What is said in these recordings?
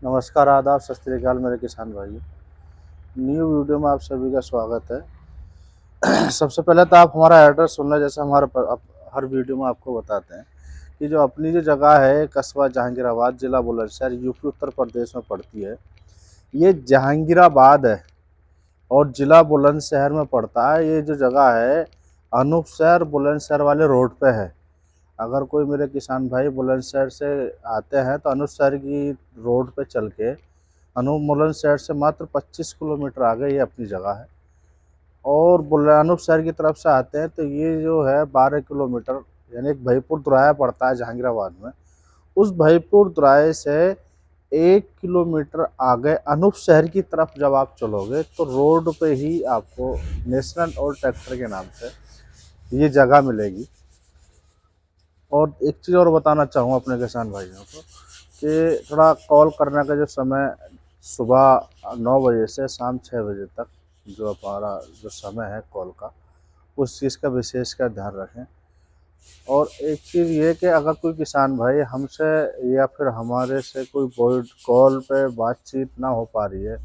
नमस्कार, आदाब, सत श्री अकाल मेरे किसान भाइयों। न्यू वीडियो में आप सभी का स्वागत है। सबसे पहले तो आप हमारा एड्रेस सुन लें। जैसे हमारे हर वीडियो में आपको बताते हैं कि जो अपनी जो जगह है कस्बा जहांगीराबाद, जिला बुलंदशहर, यूपी उत्तर प्रदेश में पड़ती है। ये जहांगीराबाद है और जिला बुलंदशहर में पड़ता है। ये जो जगह है अनूपशहर बुलंदशहर वाले रोड पे है। अगर कोई मेरे किसान भाई बुलंदशहर से आते हैं तो अनूपशहर की रोड पे चल के अनूपशहर से मात्र 25 किलोमीटर आगे ये अपनी जगह है। और अनूपशहर की तरफ से आते हैं तो ये जो है 12 किलोमीटर यानी एक भाईपुर दुराया पड़ता है जहांगीराबाद में। उस भाईपुर दुराए से 1 किलोमीटर आगे अनूपशहर की तरफ जब आप चलोगे तो रोड पे ही आपको नेशनल ऑयल ट्रैक्टर के नाम से ये जगह मिलेगी। और एक चीज़ और बताना चाहूँगा अपने किसान भाइयों को कि थोड़ा कॉल करने का जो समय सुबह 9 बजे से शाम 6 बजे तक जो हमारा जो समय है कॉल का, उस चीज़ का विशेष का ध्यान रखें। और एक चीज़ ये कि अगर कोई किसान भाई हमसे या फिर हमारे से कोई कॉल पे बातचीत ना हो पा रही है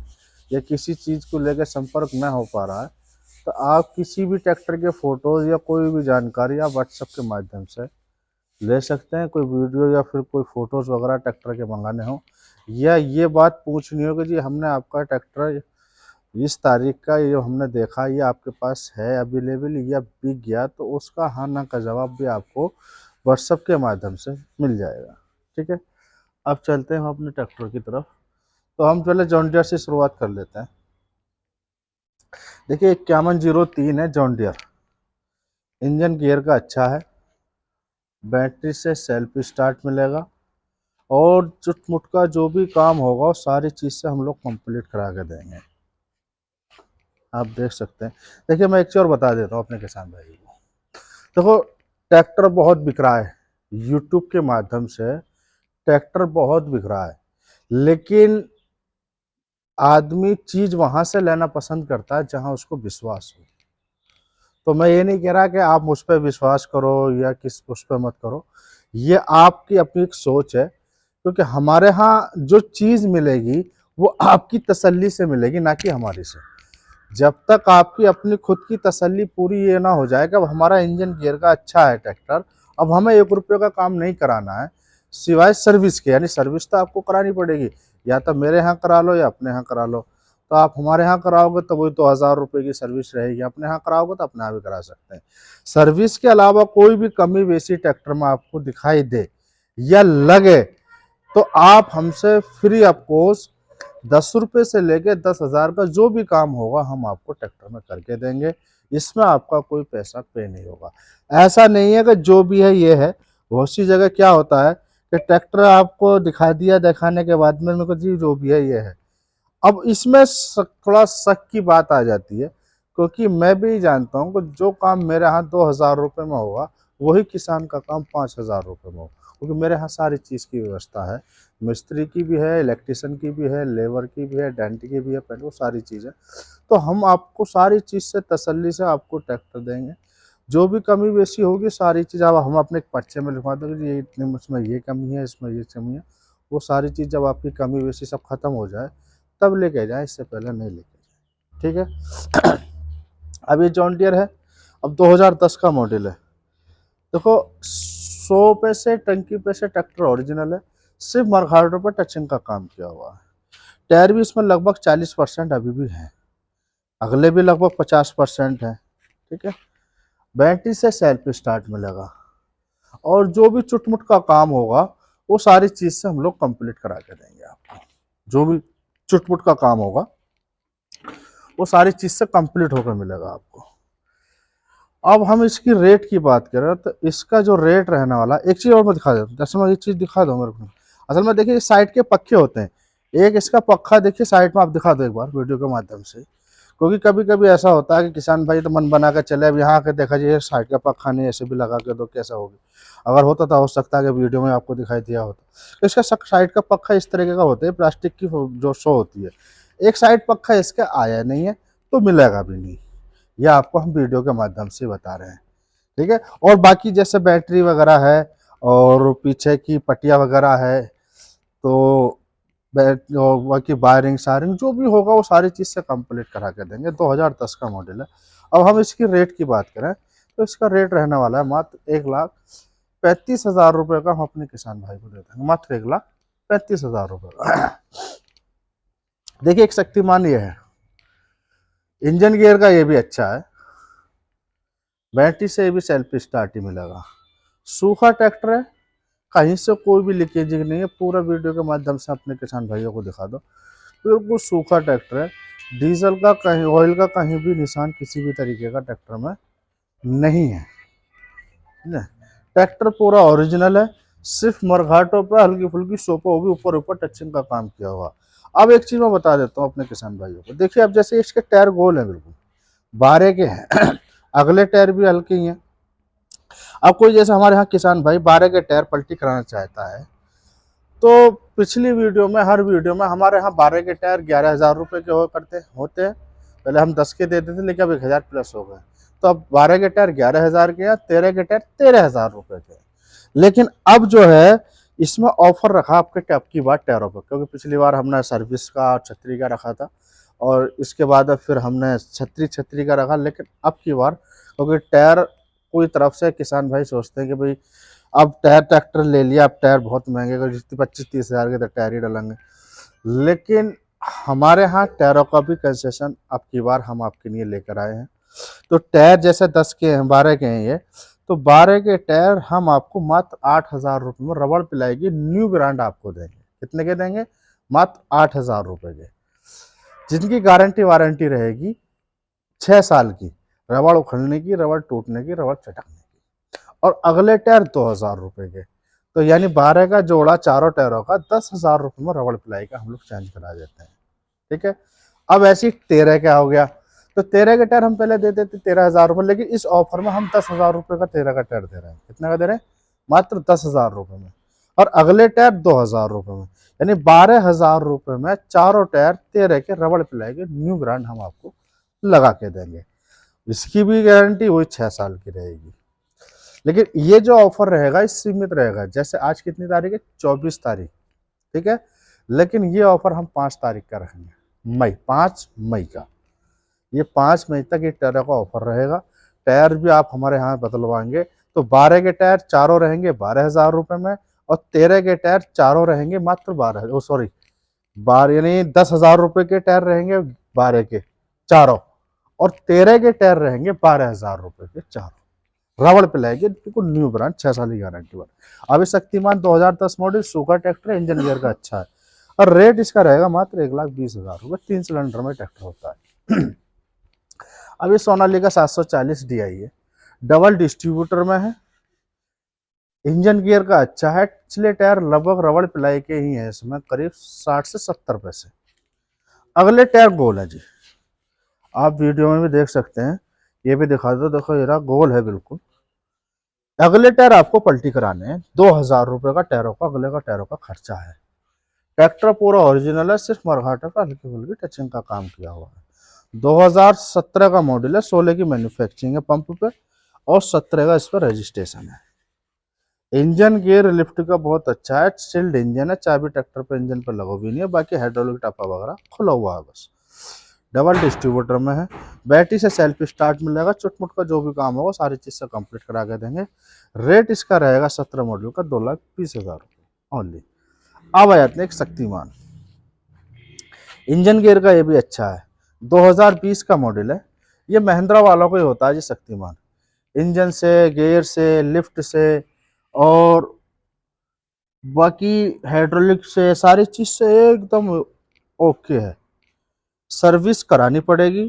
या किसी चीज़ को लेकर संपर्क ना हो पा रहा है तो आप किसी भी ट्रैक्टर के फ़ोटोज़ या कोई भी जानकारी आप व्हाट्सएप के माध्यम से ले सकते हैं। कोई वीडियो या फिर कोई फ़ोटोज़ वगैरह ट्रैक्टर के मंगाने हो या ये बात पूछनी हो कि जी हमने आपका ट्रैक्टर इस तारीख का ये हमने देखा, ये आपके पास है अवेलेबल या बिक गया, तो उसका हाँ ना का जवाब भी आपको व्हाट्सएप के माध्यम से मिल जाएगा। ठीक है, अब चलते हैं हम अपने ट्रैक्टर की तरफ। तो हम पहले जॉन डियर से शुरुआत कर लेते हैं। देखिए 5103 है जॉन डियर। इंजन गियर का अच्छा है, बैटरी से सेल्फ स्टार्ट मिलेगा और चुटमुट का जो भी काम होगा वो सारी चीज़ से हम लोग कंप्लीट करा के देंगे। आप देख सकते हैं। देखिए मैं एक चीज़ और बता देता हूँ अपने किसान भाई को। देखो ट्रैक्टर बहुत बिक रहा है, यूट्यूब के माध्यम से ट्रैक्टर बहुत बिक रहा है, लेकिन आदमी चीज़ वहाँ से लेना पसंद करता है जहाँ उसको विश्वास हो। तो मैं ये नहीं कह रहा कि आप मुझ पर विश्वास करो या किस उस पर मत करो, ये आपकी अपनी एक सोच है। क्योंकि हमारे यहाँ जो चीज़ मिलेगी वो आपकी तसल्ली से मिलेगी, ना कि हमारी से। जब तक आपकी अपनी खुद की तसल्ली पूरी ये ना हो जाए कि अब हमारा इंजन गियर का अच्छा है ट्रैक्टर, अब हमें 1 रुपये का काम नहीं कराना है सिवाय सर्विस के। यानी सर्विस तो आपको करानी पड़ेगी, या तो मेरे यहाँ करा लो या अपने यहाँ करा लो। तो आप हमारे यहाँ कराओगे तो वही तो 1000 रुपये की सर्विस रहेगी, अपने यहाँ कराओगे तो अपने यहाँ भी करा सकते हैं। सर्विस के अलावा कोई भी कमी बेसी ट्रैक्टर में आपको दिखाई दे या लगे तो आप हमसे फ्री ऑफ कॉस्ट 10 रुपये से लेके 10,000 का जो भी काम होगा हम आपको ट्रैक्टर में करके देंगे। इसमें आपका कोई पैसा पे नहीं होगा। ऐसा नहीं है कि जो भी है ये है। बहुत सी जगह क्या होता है कि ट्रैक्टर आपको दिखा दिया, दिखाने के बाद में मेरे को जी जो भी है ये है। अब इसमें थोड़ा शक की बात आ जाती है, क्योंकि मैं भी जानता हूँ कि जो काम मेरे यहाँ 2,000 रुपये में होगा वही किसान का काम 5,000 रुपये में होगा। क्योंकि मेरे यहाँ सारी चीज़ की व्यवस्था है, मिस्त्री की भी है, इलेक्ट्रिशियन की भी है, लेबर की भी है, डेंट की भी है, पेंट, वो सारी चीज़ें। तो हम आपको सारी चीज़ से तसल्ली से आपको ट्रैक्टर देंगे। जो भी कमी बेसी होगी सारी चीज़ अब हम अपने एक पर्चे में लिखवा देंगे, ये इतने इसमें ये कमी है, इसमें ये कमी है। वो सारी चीज़ जब आपकी कमी बेसी सब खत्म हो जाए तब लेके जाए, इससे पहले नहीं लेके जाए। ठीक है। अब ये जॉन डियर है, अब 2010 का मॉडल है। देखो 100 पे से टंकी पे से ट्रैक्टर ओरिजिनल है, सिर्फ मरघाटों पर टचिंग का काम किया हुआ है। टायर भी इसमें लगभग 40% अभी भी है, अगले भी लगभग 50% है। ठीक है, बैटरी से सेल्फ स्टार्ट मिलेगा और जो भी चुटमुट का काम होगा वो सारी चीज़ से हम लोग कंप्लीट करा के देंगे आपको। जो भी चुटमुट का काम होगा वो सारी चीज़ से कंप्लीट होकर मिलेगा आपको। अब हम इसकी रेट की बात करें तो इसका जो रेट रहने वाला, एक चीज़ और मैं दिखा देता हूँ। जैसे मैं ये चीज़ दिखा दूँ मेरे को, असल में देखिए साइड के पक्के होते हैं। एक इसका पक्का देखिए साइड में आप दिखा दो एक बार वीडियो के माध्यम से, क्योंकि कभी कभी ऐसा होता है कि किसान भाई तो मन बना कर चले, अब यहाँ आके देखा जाए साइड का पक्का नहीं, ऐसे भी लगा के दो, कैसा होगी। अगर होता तो हो सकता है कि वीडियो में आपको दिखाई दिया होता। तो इसका साइड का पक्का इस तरीके का होता है, प्लास्टिक की जो शो होती है। एक साइड पक्का इसका आया नहीं है तो मिलेगा भी नहीं, यह आपको हम वीडियो के माध्यम से बता रहे हैं। ठीक है, और बाकी जैसे बैटरी वगैरह है और पीछे की पटिया वगैरह है, तो और बाकी वायरिंग शायरिंग जो भी होगा वो सारी चीज़ से कंप्लीट करा के देंगे। 2010 का मॉडल है। अब हम इसकी रेट की बात करें तो इसका रेट रहने वाला है मात्र 1,35,000 रुपये का। हम अपने किसान भाई को दे देंगे मात्र 1,35,000 रुपये का। देखिए एक शक्तिमान ये है, इंजन गियर का ये भी अच्छा है, बैटरी से ये भी सेल्फ स्टार्ट ही मिलेगा। सूखा ट्रैक्टर है, कहीं से कोई भी लीकेज नहीं है। पूरा वीडियो के माध्यम से अपने किसान भाइयों को दिखा दो, बिल्कुल सूखा ट्रैक्टर है। डीजल का कहीं, ऑयल का कहीं भी निशान किसी भी तरीके का ट्रैक्टर में नहीं है ना। ट्रैक्टर पूरा ओरिजिनल है, सिर्फ मरघाटों पे हल्की फुल्की सोपा भी ऊपर ऊपर टचिंग का काम किया हुआ। अब एक चीज मैं बता देता हूँ अपने किसान भाइयों को, देखिए अब जैसे इसके टायर गोल है, बिल्कुल 12 के हैं। अगले टायर भी हल्के ही हैं। अब कोई जैसे हमारे यहाँ किसान भाई 12 के टायर पलटी कराना चाहता है, तो पिछली वीडियो में, हर वीडियो में हमारे यहाँ 12 के टायर 11,000 रुपये के होते हैं। पहले हम 10 के देते थे, लेकिन अब 1,000 प्लस हो गए। तो अब 12 के टायर 11,000 के या 13 के टायर 13,000 रुपये के। लेकिन अब जो है इसमें ऑफर रखा आपके टैप की बात टायरों पर, क्योंकि पिछली बार हमने सर्विस का और छतरी का रखा था, और इसके बाद फिर हमने छतरी का रखा। लेकिन अब की बार क्योंकि टायर कोई तरफ से किसान भाई सोचते हैं कि भाई अब टायर ट्रैक्टर ले लिया, अब टायर बहुत महंगे, अगर जितनी 25-30 हज़ार के तो टायर ही डालेंगे। लेकिन हमारे यहाँ टायरों का भी कंसेशन अब की बार हम आपके लिए लेकर आए हैं। तो टायर जैसे 10 के हैं, 12 के हैं ये, तो 12 के टायर हम आपको मात्र 8,000 रुपये में रबड़ पिलाई की न्यू ब्रांड आपको देंगे। कितने के देंगे? मात्र 8,000 रुपये के, जिनकी गारंटी वारंटी रहेगी 6 साल की, रबड़ उखड़ने की, रबड़ टूटने की, रबड़ चटकने की। और अगले टायर 2,000 रुपये के। तो यानी 12 का जोड़ा चारों टायरों का 10,000 रुपये में रबड़ पिलाई का हम लोग चेंज करा देते हैं। ठीक है। अब ऐसी 13 का हो गया, तो 13 का टायर हम पहले देते थे 13,000 रुपये, लेकिन इस ऑफर में हम 10,000 रुपये का 13 का टायर दे रहे हैं। कितने का दे रहे हैं? मात्र 10,000 रुपये में। और अगले टायर 2,000 रुपये में, यानी 12,000 रुपये में चारों टायर 13 के रबड़ पिलाई के न्यू ब्रांड हम आपको लगा के देंगे। इसकी भी गारंटी वही 6 साल की रहेगी। लेकिन ये जो ऑफर रहेगा इस सीमित रहेगा। जैसे आज कितनी तारीख है? 24 तारीख। ठीक है। लेकिन ये ऑफर हम 5 तारीख का रखेंगे, मई, 5 मई का। ये 5 मई तक ये टायर का ऑफर रहेगा। टायर भी आप हमारे यहाँ बदलवाएंगे तो 12 के टायर चारों रहेंगे 12,000 रुपये में, और 13 के टायर चारों रहेंगे मात्र 12 यानी 10,000 रुपये के टायर रहेंगे 12 के चारों, और 13 के टायर रहेंगे 12,000 रुपये के चारों। रबड़ पे लगेगी, बिल्कुल न्यू ब्रांड, 6 साल की गारंटी वाला। अब शक्तिमान 2010 मॉडल सूखा ट्रैक्टर, इंजन गियर का अच्छा है, और रेट इसका रहेगा मात्र 1,20,000 रुपये। 3 सिलेंडर में ट्रैक्टर होता है। अब ये सोनालिका 740 DI है, डबल डिस्ट्रीब्यूटर में है, इंजन गियर का अच्छा है। पिछले टायर लगभग रबड़ पिलाई के ही है, इसमें करीब 60 से 70 पैसे। अगले टायर गोल है जी, आप वीडियो में भी देख सकते हैं, ये भी दिखा दो, देखो ये रहा गोल है बिल्कुल। अगले टायर आपको पलटी कराने हैं, 2,000 रुपये का टायरों का, अगले का टायरों का खर्चा है। ट्रैक्टर पूरा ओरिजिनल है, सिर्फ मरघाटा का हल्की फुल्की टचिंग का काम किया हुआ है। 2017 का मॉडल है, 16 की मैन्युफैक्चरिंग है पंप पे, और 17 का इस पर रजिस्ट्रेशन है। इंजन गियर लिफ्ट का बहुत अच्छा है, सील्ड इंजन है, चाबी ट्रैक्टर पे इंजन पर लगा भी नहीं है, बाकी हाइड्रोलिक टापा वगैरह खुला हुआ है बस। डबल डिस्ट्रीब्यूटर में है, बैटरी से सेल्फ स्टार्ट मिलेगा, चुटमुट का जो भी काम होगा सारी चीज़ से कंप्लीट करा के देंगे। रेट इसका रहेगा 17 मॉडल का 2,20,000 रुपये ओनली। अब आ जाते हैं एक शक्तिमान, इंजन गियर का ये भी अच्छा है, 2020 का मॉडल है। ये महिंद्रा वालों को ही होता है जी शक्तिमान, इंजन से, गियर से, लिफ्ट से, और बाकी हाइड्रोलिक से, सारी चीज़ से एकदम ओके है। सर्विस करानी पड़ेगी।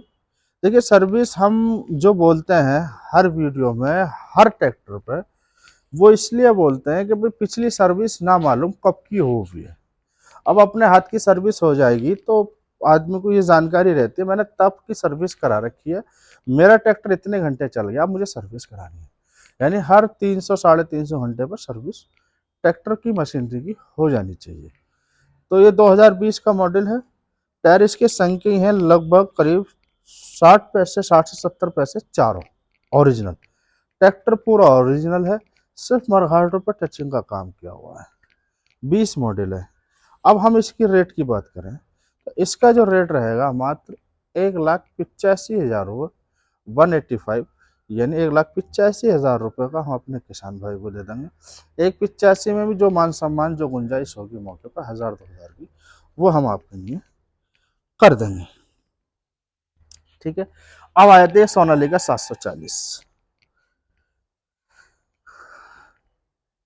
देखिए सर्विस हम जो बोलते हैं हर वीडियो में, हर ट्रैक्टर पर, वो इसलिए बोलते हैं कि भाई पिछली सर्विस ना मालूम कब की हो हुई है। अब अपने हाथ की सर्विस हो जाएगी तो आदमी को ये जानकारी रहती है, मैंने तब की सर्विस करा रखी है, मेरा ट्रैक्टर इतने घंटे चल गया, अब मुझे सर्विस करानी है। यानी हर 300 350 घंटे पर सर्विस ट्रैक्टर की मशीनरी की हो जानी चाहिए। तो ये 2020 का मॉडल है। टायर इसके संख्या हैं लगभग करीब 60 पैसे, 60 से 70 पैसे चारों ओरिजिनल। ट्रैक्टर पूरा ओरिजिनल है, सिर्फ मरघाटों पर टचिंग का काम किया हुआ है। 20 मॉडल है। अब हम इसकी रेट की बात करें तो इसका जो रेट रहेगा मात्र 1,85,000 रुपये 185, यानी 1,85,000 रुपये का हम अपने किसान भाई को दे देंगे। 1,85 में भी जो मान सम्मान जो गुंजाइश होगी मौके पर 1,000-2,000 की, वो हम आपके लिए कर देंगे। ठीक है। अब आ जाते हैं सोनालिका 740।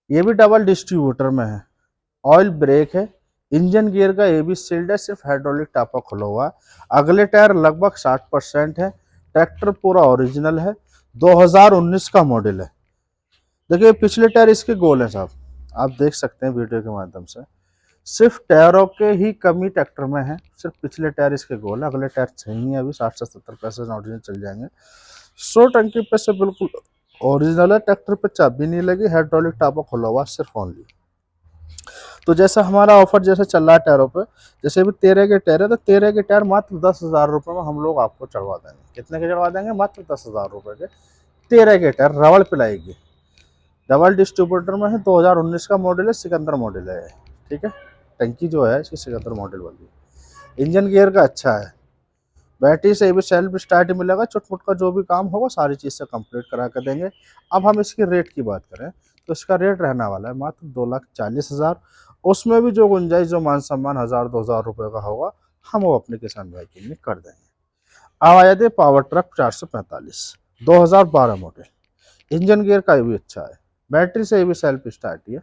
ये भी डबल डिस्ट्रीब्यूटर में है, ऑयल ब्रेक है, इंजन गियर का ये भी सील्ड है, सिर्फ हाइड्रोलिक टापा खुला हुआ है। अगले टायर लगभग 60% है। ट्रैक्टर पूरा ओरिजिनल है, 2019 का मॉडल है। देखिए पिछले टायर इसके गोल है साहब, आप देख सकते हैं वीडियो के माध्यम से। सिर्फ टायरों के ही कमी ट्रैक्टर में है, सिर्फ पिछले टायर इसके गोल है, अगले टायर सही है, अभी 60 से 70% ओरिजिनल चल जाएंगे। 100 टंकी पे से बिल्कुल ओरिजिनल है। ट्रैक्टर पे चाबी नहीं लगी, हाइड्रोलिक टापा खुला हुआ सिर्फ ओनली। तो जैसा हमारा ऑफर जैसे चल रहा है टायरों पे, जैसे अभी 13 के टायर है तो 13 के टायर मात्र 10,000 रुपये में हम लोग आपको चढ़वा देंगे। कितने के चढ़वा देंगे? मात्र 10,000 रुपये के 13 के टायर रबड़ पिलाई के, डबल डिस्ट्रीब्यूटर में है, 2019 का मॉडल है, सिकंदर मॉडल है। ठीक है, टंकी जो है इसकी सिकंदर मॉडल वाली। इंजन गियर का अच्छा है, बैटरी से भी सेल्फ स्टार्ट मिलेगा, चुटपुट का जो भी काम होगा सारी चीज़ से कंप्लीट करा कर देंगे। अब हम इसकी रेट की बात करें तो इसका रेट रहने वाला है मात्र 2,40,000। उसमें भी जो गुंजाइश जो मान सम्मान 1,000-2,000 रुपये का होगा हम वो अपने किसान भाई के लिए कर देंगे। अब आ जाते हैं power truck 445 2012 model. Engine gear का भी अच्छा है, बैटरी से भी सेल्फ स्टार्ट ही है।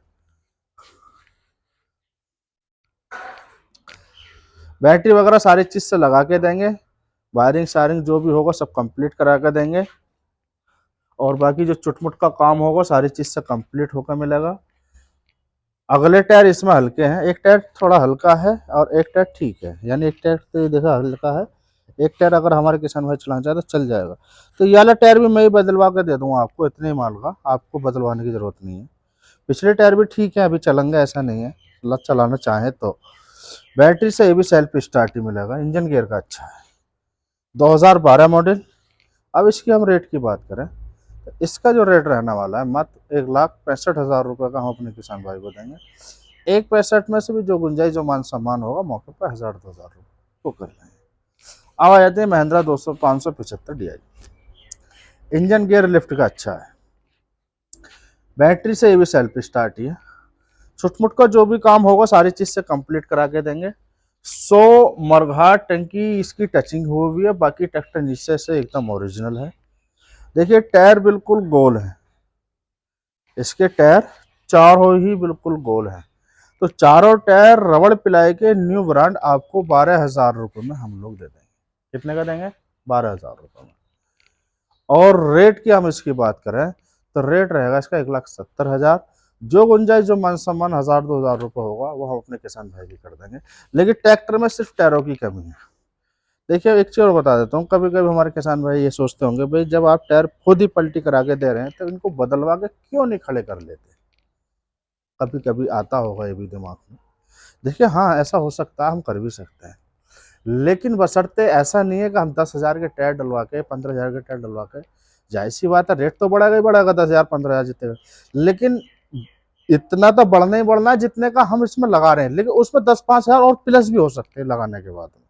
बैटरी वगैरह सारी चीज़ से लगा के देंगे, वायरिंग सायरिंग जो भी होगा सब कंप्लीट करा कर देंगे, और बाकी जो चुटमुट का काम होगा सारी चीज़ से कंप्लीट होकर मिलेगा। अगले टायर इसमें हल्के हैं, एक टायर थोड़ा हल्का है और एक टायर ठीक है, यानी एक टायर तो देखा हल्का है, एक टायर अगर हमारे किसान भाई चलाना चाहे तो चल जाएगा। तो ये वाला टायर भी मैं ही बदलवा के दे दूंगा आपको, इतने ही माल का, आपको बदलवाने की जरूरत नहीं है। पिछले टायर भी ठीक है, अभी चलेंगे ऐसा नहीं है, चलाना चाहें तो। बैटरी से ये भी सेल्फ स्टार्ट ही मिलेगा, इंजन गियर का अच्छा है, 2012 मॉडल। अब इसकी हम रेट की बात करें तो इसका जो रेट रहने वाला है मात्र 1,65,000 रुपये का हम अपने किसान भाई को देंगे। 1,65 में से भी जो गुंजाइश जो मान सम्मान होगा मौके पर 1,000-2,000 रुपये को कर लेंगे। अब आ जाते हैं Mahindra 575 DI। Engine gear lift का अच्छा है, बैटरी से ये भी सेल्फ स्टार्ट ही है, छुटमुट का जो भी काम होगा सारी चीज़ से कंप्लीट करा के देंगे। 100 मरघाट टंकी इसकी टचिंग हुई हुई है, बाकी ट्रैक्टर नीचे से एकदम ओरिजिनल है। देखिए टायर बिल्कुल गोल है, इसके टायर चारों ही बिल्कुल गोल है। तो चारों टायर रबड़ पिलाई के न्यू ब्रांड आपको 12,000 रुपये में हम लोग दे देंगे। कितने का देंगे? 12,000 रुपये में। और रेट की हम इसकी बात करें तो रेट रहेगा इसका 1,70,000। जो गुंजाइश जो मान सम्मान 1,000-2,000 रुपये होगा वो हम अपने किसान भाई की कर देंगे। लेकिन ट्रैक्टर में सिर्फ टायरों की कमी है। देखिए एक चीज़ और बता देता हूँ, कभी कभी हमारे किसान भाई ये सोचते होंगे भाई जब आप टायर खुद ही पलटी करा के दे रहे हैं तो इनको बदलवा के क्यों नहीं खड़े कर लेते? कभी कभी आता होगा ये भी दिमाग में। देखिए हाँ ऐसा हो सकता है, हम कर भी सकते हैं, लेकिन बशर्ते ऐसा नहीं है कि हम 10,000 के टायर डलवा के 15,000 के टायर डलवा के, जाहिर सी बात है रेट तो बढ़ेगा ही बढ़ेगा, 10,000 15,000 जितने, लेकिन इतना तो बढ़ना ही बढ़ना है जितने का हम इसमें लगा रहे हैं, लेकिन उसमें 10-5,000 और प्लस भी हो सकते हैं लगाने के बाद में।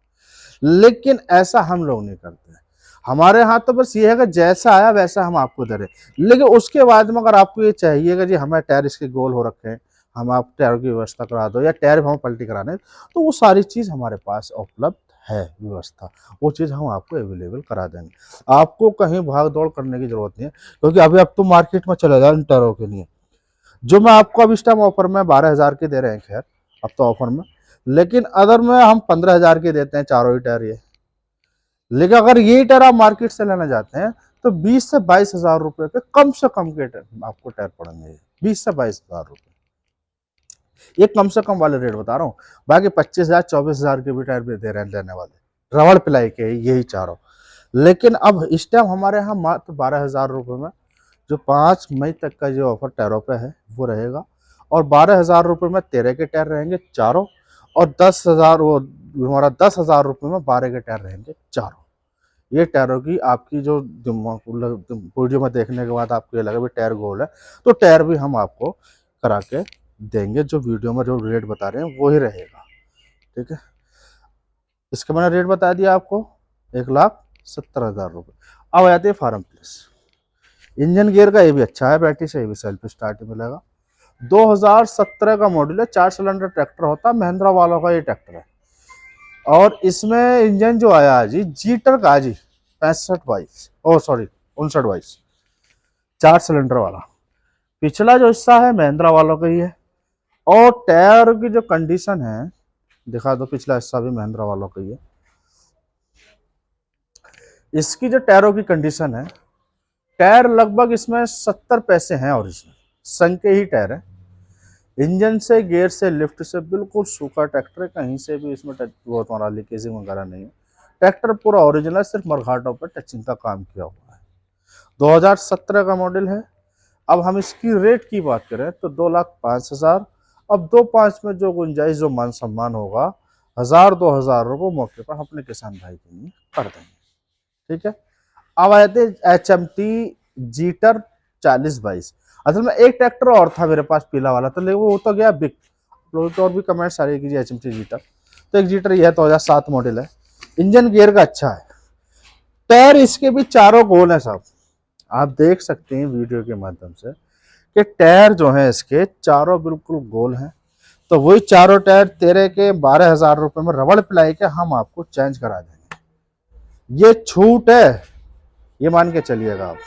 लेकिन ऐसा हम लोग नहीं करते हैं, हमारे यहाँ तो बस ये है कि जैसा आया वैसा हम आपको दे रहे। लेकिन उसके बाद में अगर आपको ये चाहिए कि जी हमें टायर इसके गोल हो रखे हैं, हम आप टायर की व्यवस्था करा दो या टायर हम पलटी कराने, तो वो सारी चीज़ हमारे पास उपलब्ध है व्यवस्था, वो चीज़ हम आपको अवेलेबल करा देंगे। आपको कहीं भाग दौड़ करने की जरूरत नहीं है, क्योंकि अभी अब तो मार्केट में चले जाओ इन टायरों के लिए, जो मैं आपको अब इस टाइम ऑफर में 12,000 के दे रहे हैं, खैर अब तो ऑफर में, लेकिन अदर में हम 15,000 के देते हैं चारों ही टायर ये। लेकिन अगर ये टायर आप मार्केट से लेना चाहते हैं तो 20 से 22,000 रुपये के कम से कम के आपको टायर पड़ेंगे, 20 से 22,000 रुपये, ये कम से कम वाले रेट बता रहा हूँ। बाकी 25,000 24,000 के भी टायर भी दे रहे हैं देने वाले, रबड़ पिलाई के यही चारों। लेकिन अब इस टाइम हमारे यहाँ मात्र 12,000 रुपये में जो 5 मई तक का जो ऑफर टायरों पे है वो रहेगा, और 12,000 रुपये में 13 के टायर रहेंगे चारों, और 10,000 वो हमारा 10,000 रुपये में 12 के टायर रहेंगे चारों। ये टायरों की आपकी जो वीडियो में देखने के बाद आपको ये लगे भाई टायर गोल है, तो टायर भी हम आपको करा के देंगे, जो वीडियो में जो रेट बता रहे हैं वो ही रहेगा। ठीक है, इसका मैंने रेट बता दिया आपको, 1,70,000 रुपये। अब आते हैं फार्म प्लस। इंजन गियर का ये भी अच्छा है, बैटरी से ये भी सेल्फ स्टार्ट मिलेगा। 2017 का मॉडल है, 4 सिलेंडर ट्रैक्टर होता है, महिंद्रा वालों का ये ट्रैक्टर है। और इसमें इंजन जो आया है जी, जीटर का जी, 65 22, ओ सॉरी 59 22, 4 सिलेंडर वाला। पिछला जो हिस्सा है महिंद्रा वालों का ही है। और टायर की जो कंडीशन है, दिखा दो, पिछला हिस्सा भी महिंद्रा वालों का ही है। इसकी जो टायरों की कंडीशन है, टायर लगभग इसमें 70 पैसे हैं ओरिजिनल, संग के ही टायर है। इंजन से, गियर से, लिफ्ट से बिल्कुल सूखा ट्रैक्टर है, कहीं से भी इसमें वो तुम्हारा लीकेजिंग वगैरह नहीं है। ट्रैक्टर पूरा ओरिजिनल, सिर्फ मरघाटों पर टचिंग का काम किया हुआ है। 2017 का मॉडल है। अब हम इसकी रेट की बात करें तो 2,05,000। अब 2,05,000 में जो गुंजाइश, जो मान सम्मान होगा, 1,000-2,000 रुपये मौके पर अपने किसान भाई के लिए कर देंगे। ठीक है। अब आए थे HMT जीटर 4022। असल में एक ट्रैक्टर और था मेरे पास पीला वाला, तो लेकिन वो तो गया बिक। लोग तो और भी कमेंट्स आ रही है कि HMT जीटर, तो एक जीटर ये है, 2007 मॉडल है। इंजन गियर का अच्छा है। टायर इसके भी चारों गोल है साहब, आप देख सकते हैं वीडियो के माध्यम से कि टायर जो है इसके चारों बिल्कुल गोल हैं। तो वही चारों टायर तेरे के 12,000 रुपये में रबड़ पिलाई के हम आपको चेंज करा देंगे। ये छूट है, ये मान के चलिएगा आप।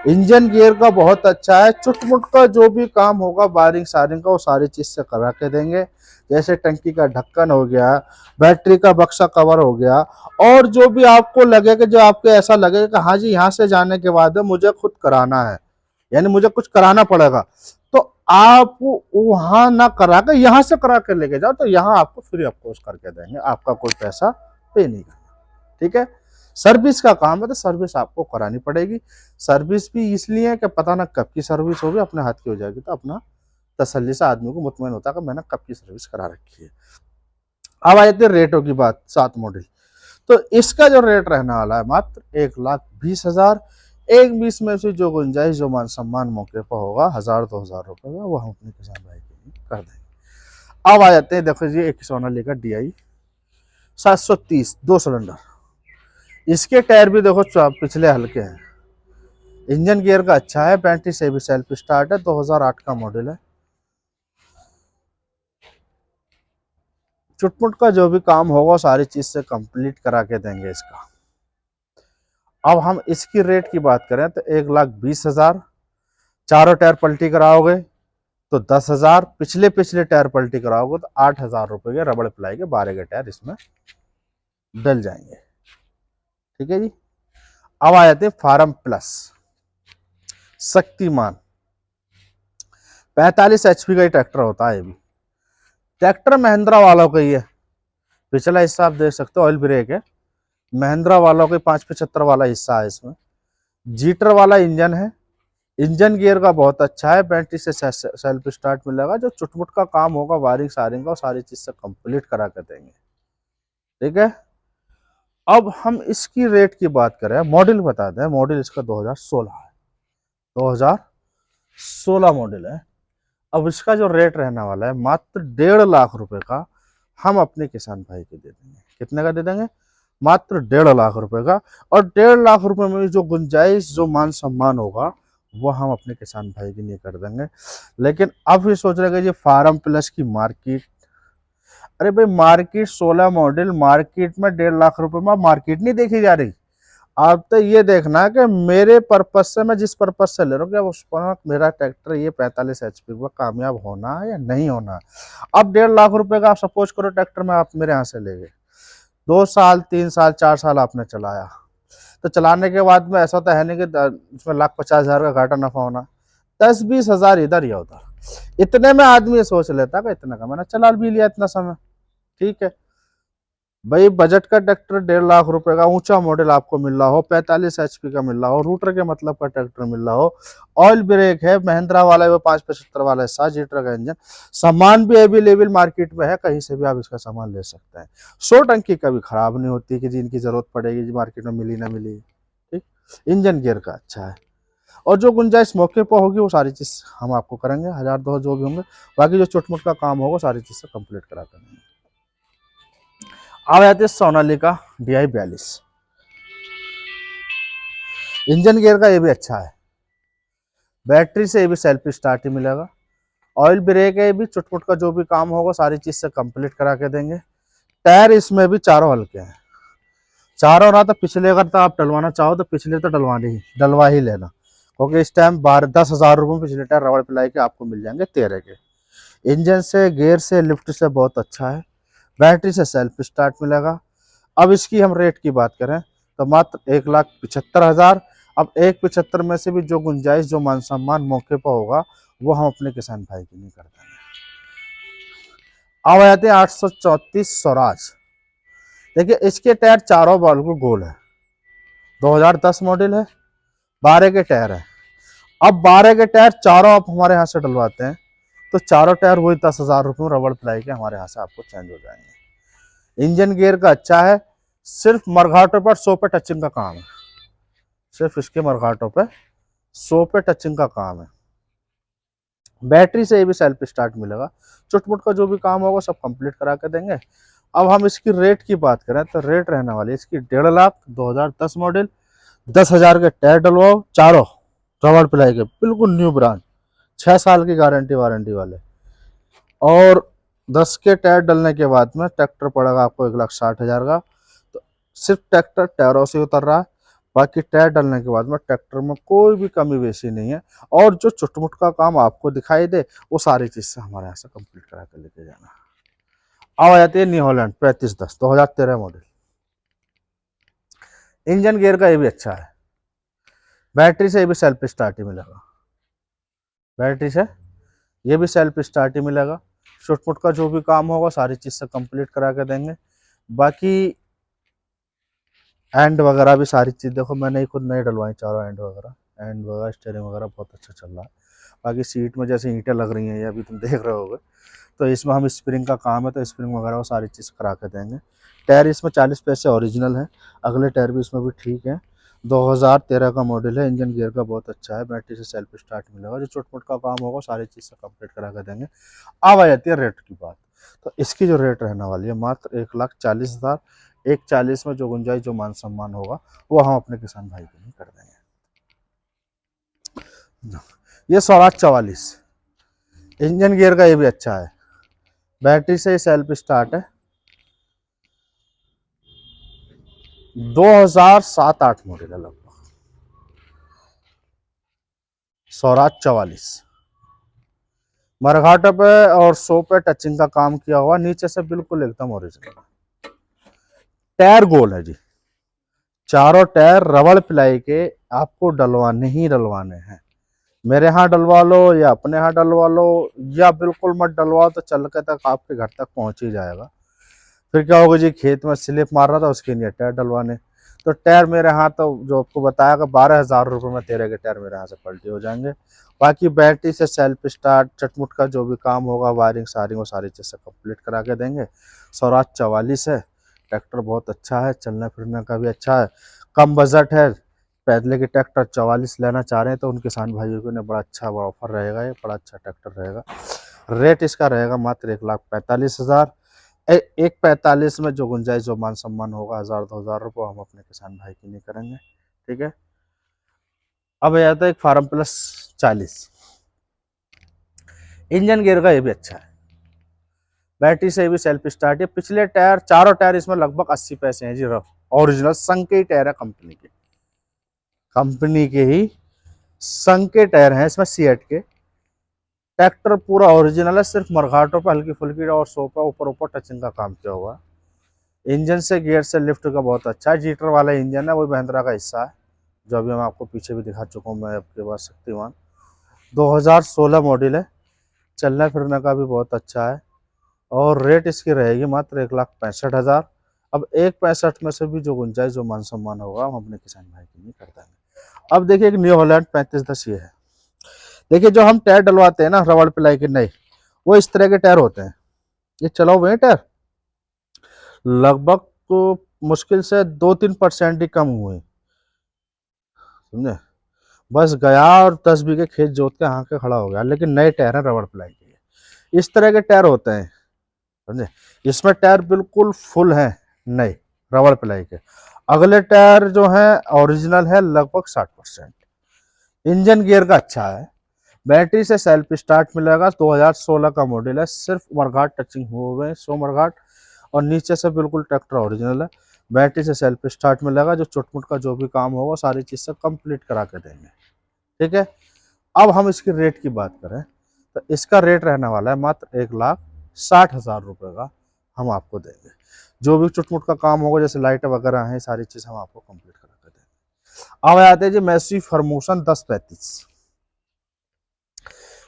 इंजन गियर का बहुत अच्छा है, चुटमुट का जो भी काम होगा वायरिंग सारिंग का, वो सारी चीज से करा के देंगे। जैसे टंकी का ढक्कन हो गया, बैटरी का बक्सा कवर हो गया, और जो भी आपको लगेगा, जो आपको ऐसा लगेगा कि हाँ जी यहाँ से जाने के बाद मुझे खुद कराना है, यानी मुझे कुछ कराना पड़ेगा, तो आप वहां ना करा के यहाँ से करा के लेके जाओ, तो यहाँ आपको फ्री ऑफ कॉस्ट करके देंगे, आपका कोई पैसा पे नहीं करना। ठीक है। सर्विस का काम है, तो सर्विस आपको करानी पड़ेगी। सर्विस भी इसलिए है कि पता ना कब की सर्विस होगी, अपने हाथ की हो जाएगी, तो अपना तसल्ली से आदमी को मुतमईन होता है कि मैंने कब की सर्विस करा रखी है। अब आए थे रेटों की बात, 7 मॉडल। तो इसका जो रेट रहने वाला है मात्र 1,20,000। 1,20,000 में से जो गुंजाइश, जो मान सम्मान मौके पर होगा, 1,000-2,000 रुपये का, वो हम अपने किसान भाई के लिए कर देंगे। अब आ जाते हैं, देखो जी, एक सोनालिका DI 730 2 सिलेंडर। इसके टायर भी देखो पिछले हल्के हैं। इंजन गियर का अच्छा है, बैटरी से भी सेल्फ स्टार्ट है, 2008 का मॉडल है। चुटमुट का जो भी काम होगा सारी चीज से कंप्लीट करा के देंगे इसका। अब हम इसकी रेट की बात करें तो 1,20,000। चारों टायर पलटी कराओगे तो 10,000, पिछले टायर पलटी कराओगे तो 8,000 रुपए के रबड़ पिलाई के 12 के टायर इसमें डल जाएंगे। ठीक है जी। अब आ जाते हैं फार्म प्लस शक्तिमान। 45 HP का ही ट्रैक्टर होता है। ये भी ट्रैक्टर महिंद्रा वालों का ही है। पिछला हिस्सा आप देख सकते हो, ऑयल ब्रेक है, महिंद्रा वालों के 575 वाला हिस्सा है इसमें। जीटर वाला इंजन है। इंजन गियर का बहुत अच्छा है, बैटरी से सेल्फ स्टार्ट मिलेगा। जो चुटमुट का काम होगा वायरिंग सारिंग का, सारी चीज से कंप्लीट करा कर देंगे। ठीक है। अब हम इसकी रेट की बात करें, मॉडल बता दें, मॉडल इसका 2016 है, 2016 मॉडल है। अब इसका जो रेट रहने वाला है मात्र 1,50,000 रुपए का, हम अपने किसान भाई को दे देंगे। कितने का दे देंगे? मात्र 1,50,000 रुपए का। और 1,50,000 रुपए में जो गुंजाइश, जो मान सम्मान होगा, वो हम अपने किसान भाई के लिए कर देंगे। लेकिन अब ये सोच रहे हैं कि ये फार्म प्लस की मार्केट, अरे भाई मार्केट 16 मॉडल, मार्केट में 1,50,000 रुपए में मार्केट नहीं देखी जा रही। आप तो ये देखना है कि मेरे पर्पज से, मैं जिस पर्पज से ले रहा हूँ, क्या उस पर मेरा ट्रैक्टर ये 45 HP पर कामयाब होना है या नहीं होना है। अब 1,50,000 रुपए का आप सपोज करो ट्रैक्टर में आप मेरे यहाँ से ले गए, 2 साल 3 साल 4 साल आपने चलाया, तो चलाने के बाद में ऐसा तो है नहीं कि इसमें 1,50,000 का घाटा नफा होना, 10-20 हज़ार इधर या उधर। इतने में आदमी सोच लेता कि इतना का मैंने चला भी लिया इतना समय। ठीक है भाई, बजट का ट्रैक्टर 1,50,000 रुपए का ऊंचा मॉडल आपको मिल रहा हो, 45 HP का मिल रहा हो, रूटर के मतलब का ट्रैक्टर मिल रहा हो, ऑयल ब्रेक है, महिंद्रा वाला है, वो 575 वाला है, 7 लीटर का इंजन, सामान भी अवेलेबल मार्केट में है, कहीं से भी आप इसका सामान ले सकते हैं। 100 टंकी कभी खराब नहीं होती कि जिनकी जरूरत पड़ेगी जी मार्केट में मिली ना मिली। ठीक। इंजन गियर का अच्छा है, और जो गुंजाइश मौके पर होगी वो सारी चीज हम आपको करेंगे, 1,000-2,000 जो भी होंगे, बाकी जो छोट मोट का काम होगा सारी चीज से कंप्लीट करा देंगे। अब आते हैं सोनालिका DI 42। इंजन गियर का ये भी अच्छा है, बैटरी से ये भी सेल्फ स्टार्ट ही मिलेगा। ऑयल ब्रेक है, ये भी चुटपुट का जो भी काम होगा सारी चीज से कंप्लीट करा के देंगे। टायर इसमें भी चारों हल्के हैं, चारों ना तो पिछले अगर तो आप डलवाना चाहो तो पिछले तो डलवा ही लेना, क्योंकि इस टाइम 12-10 हज़ार रुपये में पिछले टायर रबड़ पिलाई के आपको मिल जाएंगे 13 के। इंजन से, गियर से, लिफ्ट से बहुत अच्छा है। बैटरी से सेल्फ स्टार्ट मिलेगा। अब इसकी हम रेट की बात करें तो मात्र 1,75,000। अब 1,75,000 में से भी जो गुंजाइश, जो मान सम्मान मौके पर होगा वो हम अपने किसान भाई की नहीं कर देंगे। अब आते हैं 834 स्वराज। देखिए इसके टायर चारों बाल को गोल है, 2010 मॉडल है, 12 के टायर है। अब 12 के टायर चारों आप हमारे यहाँ से डलवाते हैं तो चारों टायर वही 10,000 रुपये में रबड़ पिलाई के हमारे यहाँ से आपको चेंज हो जाएंगे। इंजन गियर का अच्छा है, सिर्फ मरघाटों पर 100 पे टचिंग का काम है, सिर्फ इसके मरघाटों पे 100 पे टचिंग का काम है। बैटरी से ये भी सेल्फ स्टार्ट मिलेगा, चुटमुट का जो भी काम होगा सब कंप्लीट करा के देंगे। अब हम इसकी रेट की बात करें तो रेट रहने वाली है इसकी 1,50,000, 2010 मॉडल, 10,000 के टायर डलवाओ, चारों रबड़ पिलाई के बिल्कुल न्यू ब्रांड, 6 साल की गारंटी वारंटी वाले। और 10 के टायर डलने के बाद में ट्रैक्टर पड़ेगा आपको 1,60,000 का। तो सिर्फ ट्रैक्टर टायरों से उतर रहा है, बाकी टायर डलने के बाद में ट्रैक्टर में कोई भी कमी बेसी नहीं है। और जो चुटमुट का काम आपको दिखाई दे वो सारी चीज से हमारे यहाँ से कंप्लीट करा कर लेके जाना। अब आ जाती है new Holland 3510, 2013 model. Engine gear का ये भी अच्छा है, बैटरी से ये भी सेल्फ स्टार्ट ही मिलेगा, बैटरी से ये भी सेल्फ स्टार्ट ही मिलेगा। चुटमुट का जो भी काम होगा सारी चीज से कंप्लीट करा के देंगे। बाकी एंड वगैरह भी सारी चीज़ देखो मैंने ही खुद नहीं डलवाई, चारों एंड वगैरह स्टीयरिंग वगैरह बहुत अच्छा चल रहा है। बाकी सीट में जैसे ईंटें लग रही हैं ये अभी तुम देख रहे होगे, तो इसमें हम स्प्रिंग का काम है तो स्प्रिंग वगैरह वो सारी चीज़ करा के देंगे। टायर इसमें 40 पैसे ओरिजिनल है, अगले टायर भी इसमें भी ठीक है। 2013 का मॉडल है, इंजन गियर का बहुत अच्छा है, बैटरी से सेल्फ स्टार्ट मिलेगा, जो छोट का काम होगा सारी चीज़ से कंप्लीट करा के देंगे। अब आ जाती है रेट की बात, तो इसकी जो रेट रहने वाली है मात्र 1,40,000। 1,40,000 में जो गुंजाइश, जो मान सम्मान होगा वो हम अपने किसान भाई के लिए कर देंगे। ये स्वराज 44, इंजन गियर का ये भी अच्छा है, बैटरी से सेल्फ स्टार्ट है, 2007-8 मॉडल है लगभग, स्वराज 44। मरघाटों पे और 100 पे टचिंग का काम किया हुआ, नीचे से बिल्कुल एकदम ओरिजिनल। टायर गोल है जी, चारों टायर रबड़ पिलाई के आपको डलवाने ही डलवाने हैं। मेरे यहाँ डलवा लो या अपने यहाँ डलवा लो या बिल्कुल मत डलवाओ तो चल के तक आपके घर तक पहुंच ही जाएगा। फिर क्या होगा जी, खेत में स्लिप मार रहा था उसके लिए टायर डलवाने, तो टायर मेरे यहाँ तो जो आपको बताया कि 12,000 रुपये में 13 के टायर मेरे यहाँ से पलटी हो जाएंगे। बाकी बैटरी से सेल्फ स्टार्ट, चटमुट का जो भी काम होगा, वायरिंग सारी वो सारी चीज़ से कंप्लीट करा के देंगे। स्वराज 44 है, ट्रैक्टर बहुत अच्छा है, चलने फिरने का भी अच्छा है, कम बजट है। पहले के ट्रैक्टर 44 लेना चाह रहे हैं तो उन किसान भाइयों के लिए बड़ा अच्छा ऑफर रहेगा, ये बड़ा अच्छा ट्रैक्टर रहेगा। रेट इसका रहेगा मात्र 1,45,000। 1,45,000 में जो गुंजाइश, जो मान सम्मान होगा 1,000-2,000 रुपये हम अपने किसान भाई के लिए करेंगे, ठीक है। अब यह आता है एक फार्म प्लस 40, इंजन गियर का ये भी अच्छा है, बैटरी से भी सेल्फ स्टार्ट है। पिछले टायर, चारों टायर इसमें लगभग 80 पैसे हैं जी, रफ ओरिजिनल संघ के ही टायर है, कंपनी के ही संघ के टायर हैं इसमें, सीएट के। ट्रैक्टर पूरा ओरिजिनल है, सिर्फ मरघाटों पर हल्की फुल्की और 100 पे ऊपर ऊपर टचिंग का काम किया हुआ है। इंजन से, गियर से, लिफ्ट का बहुत अच्छा है, जीटर वाला इंजन है, वो महिंद्रा का हिस्सा है, जो अभी मैं आपको पीछे भी दिखा चुका हूँ मैं आपके पास, शक्तिमान 2016 मॉडल है, चलने फिरने का भी बहुत अच्छा है। और रेट इसकी रहेगी मात्र 1,65,000। अब 1,65,000 में से भी जो गुंजाइश, जो मान सम्मान होगा हम अपने किसान भाई के लिए कर देंगे। अब देखिए एक न्यू हॉलैंड 3510 ये है। देखिए जो हम टायर डलवाते हैं ना रबड़ पिलाई के नए, वो इस तरह के टायर होते हैं, ये चला हुए हैं टायर लगभग तो मुश्किल से 2-3% ही कम हुए, समझे, बस गया और 10 बीघे खेत जोत के हाँ के खड़ा हो गया, लेकिन नए टायर है रबड़ पिलाई के, इस तरह के टायर होते हैं, समझे। इसमें टायर बिल्कुल फुल है, नहीं, रबड़ प्लाई के। अगले टायर जो है ओरिजिनल है लगभग 60%। इंजन गियर का अच्छा है। बैटरी से सेल्फ स्टार्ट मिलेगा। 2016 का मॉडल है। सिर्फ मरघाट टचिंग हुए हैं, 100 मरघाट, और नीचे से बिल्कुल ट्रैक्टर ओरिजिनल है। बैटरी से सेल्फ स्टार्ट मिलेगा। जो छोट-मोट का जो भी काम होगा सारी चीज़ से कंप्लीट करा के देंगे। ठीक है। अब हम इसकी रेट की बात करें तो इसका रेट रहने वाला है मात्र 1,60,000 रुपये का हम आपको देंगे। जो भी छोट-मोट का काम होगा जैसे लाइट वगैरह हैं सारी चीज़ हम आपको कंप्लीट करा के देंगे। अब आते हैं जी मैसी फर्मूसन 1035।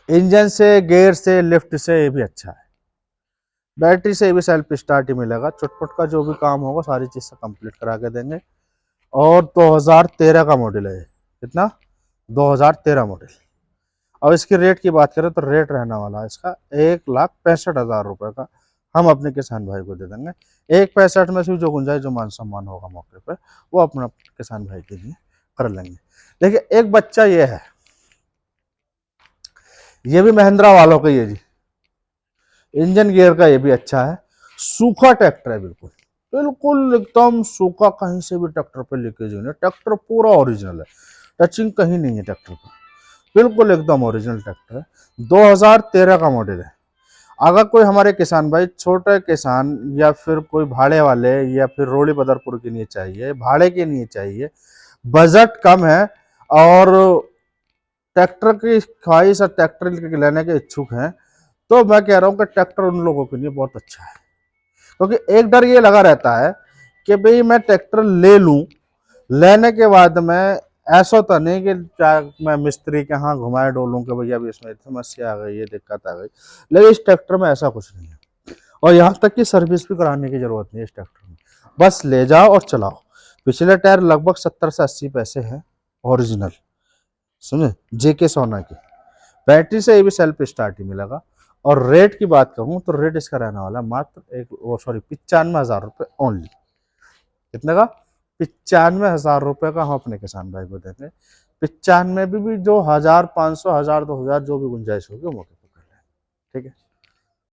इंजन से, गियर से, लिफ्ट से ये भी अच्छा है। बैटरी से भी सेल्फ स्टार्ट ही मिलेगा। चुटपुट का जो भी काम होगा सारी चीज़ से कंप्लीट करा के देंगे। और 2013 का मॉडल है। कितना? 2013 मॉडल। अब इसकी रेट की बात करें तो रेट रहने वाला है इसका 1,65,000 रुपये का हम अपने किसान भाई को दे देंगे। 1,65 में से जो गुंजाइश जो मान सम्मान होगा मौके पे वो अपना किसान भाई के लिए कर लेंगे। देखिए एक बच्चा ये है, ये भी महिंद्रा वालों का ही है जी। इंजन गियर का ये भी अच्छा है। सूखा ट्रैक्टर है, बिल्कुल बिल्कुल एकदम सूखा, कहीं से भी ट्रैक्टर पे लीकेज नहीं है। ट्रैक्टर पूरा ओरिजिनल है, टचिंग कहीं नहीं है ट्रैक्टर पर, बिल्कुल एकदम ओरिजिनल ट्रैक्टर है। 2013 का मॉडल है। अगर कोई हमारे किसान भाई छोटे किसान या फिर कोई भाड़े वाले या फिर रोड़ी बदरपुर के लिए चाहिए, भाड़े के लिए चाहिए, बजट कम है और ट्रैक्टर की ख्वाहिश और ट्रैक्टर लेने के इच्छुक हैं, तो मैं कह रहा हूँ कि ट्रैक्टर उन लोगों के लिए बहुत अच्छा है। क्योंकि एक डर ये लगा रहता है कि भाई मैं ट्रैक्टर ले लूं, लेने के बाद में ऐसा तो नहीं कि मैं मिस्त्री के यहाँ घुमाए डोलूं कि भैया अभी इसमें समस्या आ गई, ये दिक्कत आ गई। लेकिन इस ट्रैक्टर में ऐसा कुछ नहीं है, और यहाँ तक कि सर्विस भी कराने की जरूरत नहीं है इस ट्रैक्टर में। बस ले जाओ और चलाओ। पिछले टायर लगभग 70 से 80 पैसे हैं ओरिजिनल, समझे, जेके सोना की। बैटरी से ये भी सेल्फ स्टार्ट ही मिलेगा। और रेट की बात कहूँ तो रेट इसका रहने वाला मात्र 95,000 रुपये ओनली। कितने का? 95,000 रुपये का हम अपने किसान भाई को देंगे। 95 भी जो 1,500, 1,000, 2,000 जो भी गुंजाइश होगी वो मौके पर कर लेंगे। ठीक है।